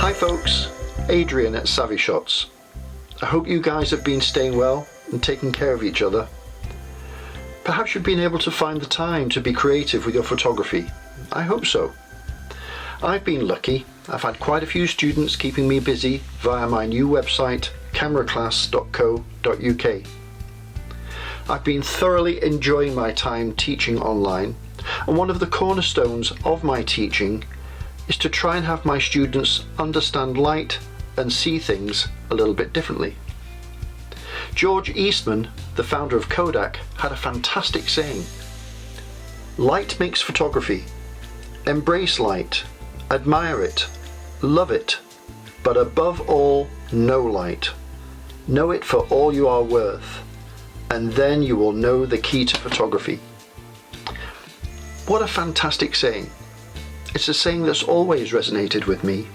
Hi folks, Adrian at Savvy Shots. I hope you guys have been staying well and taking care of each other. Perhaps you've been able to find the time to be creative with your photography. I hope so. I've been lucky. I've had quite a few students keeping me busy via my new website, cameraclass.co.uk. I've been thoroughly enjoying my time teaching online, and one of the cornerstones of my teaching is to try and have my students understand light and see things a little bit differently. George Eastman, the founder of Kodak, had a fantastic saying: "Light makes photography. Embrace light, admire it, love it, but above all, know light. Know it for all you are worth, and then you will know the key to photography." What a fantastic saying. It's a saying that's always resonated with me.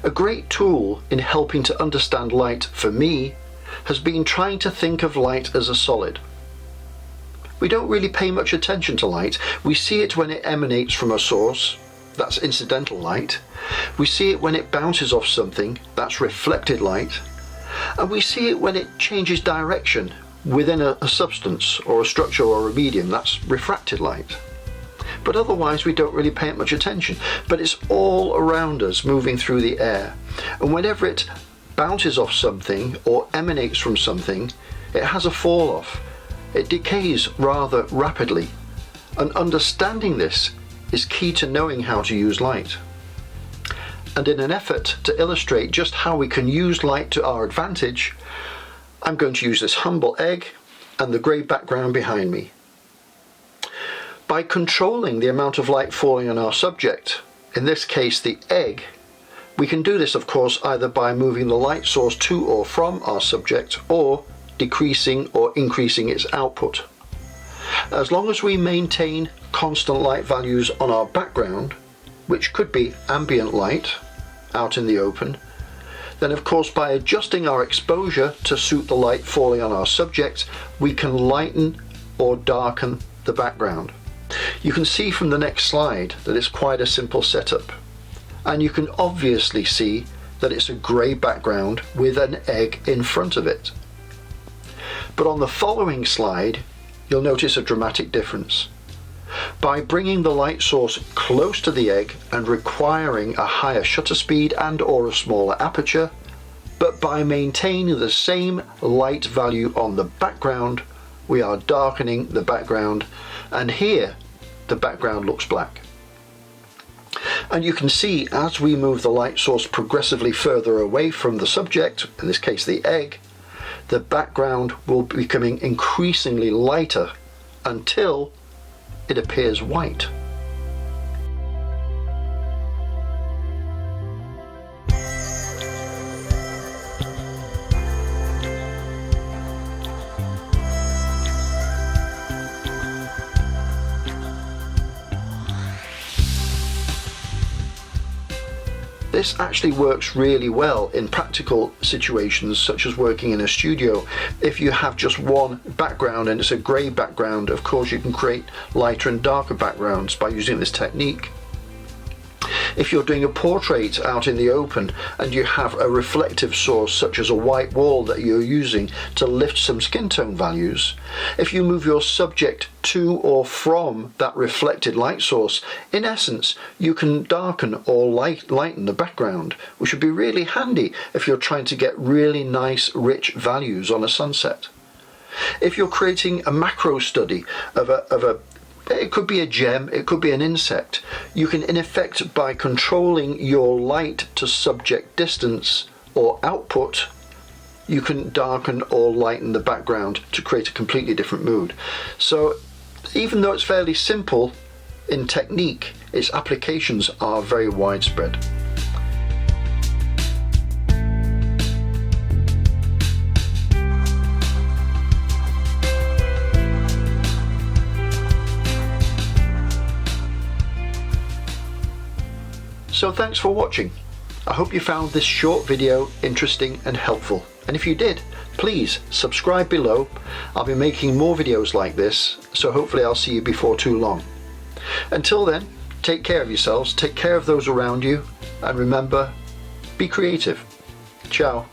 A great tool in helping to understand light for me has been trying to think of light as a solid. We don't really pay much attention to light. We see it when it emanates from a source, that's incidental light. We see it when it bounces off something, that's reflected light. And we see it when it changes direction within a substance or a structure or a medium, that's refracted light. But otherwise we don't really pay it much attention. But it's all around us, moving through the air. And whenever it bounces off something or emanates from something, it has a fall off. It decays rather rapidly. And understanding this is key to knowing how to use light. And in an effort to illustrate just how we can use light to our advantage, I'm going to use this humble egg and the grey background behind me. By controlling the amount of light falling on our subject, in this case the egg, we can do this of course either by moving the light source to or from our subject, or decreasing or increasing its output. As long as we maintain constant light values on our background, which could be ambient light out in the open, then of course by adjusting our exposure to suit the light falling on our subject, we can lighten or darken the background. You can see from the next slide that it's quite a simple setup, and you can obviously see that it's a grey background with an egg in front of it. But on the following slide you'll notice a dramatic difference. By bringing the light source close to the egg and requiring a higher shutter speed and or a smaller aperture, but by maintaining the same light value on the background, we are darkening the background, and here the background looks black. And you can see as we move the light source progressively further away from the subject, in this case the egg, the background will be becoming increasingly lighter until it appears white. This actually works really well in practical situations such as working in a studio. If you have just one background and it's a grey background, of course you can create lighter and darker backgrounds by using this technique. If you're doing a portrait out in the open and you have a reflective source such as a white wall that you're using to lift some skin tone values, if you move your subject to or from that reflected light source, in essence you can darken or lighten the background, which would be really handy if you're trying to get really nice rich values on a sunset. If you're creating a macro study of a it could be a gem, it could be an insect. You can in effect, by controlling your light to subject distance or output, you can darken or lighten the background to create a completely different mood. So even though it's fairly simple in technique, its applications are very widespread. So thanks for watching. I hope you found this short video interesting and helpful. And if you did, please subscribe below. I'll be making more videos like this, so hopefully I'll see you before too long. Until then, Take care of yourselves, take care of those around you, and remember, be creative. Ciao.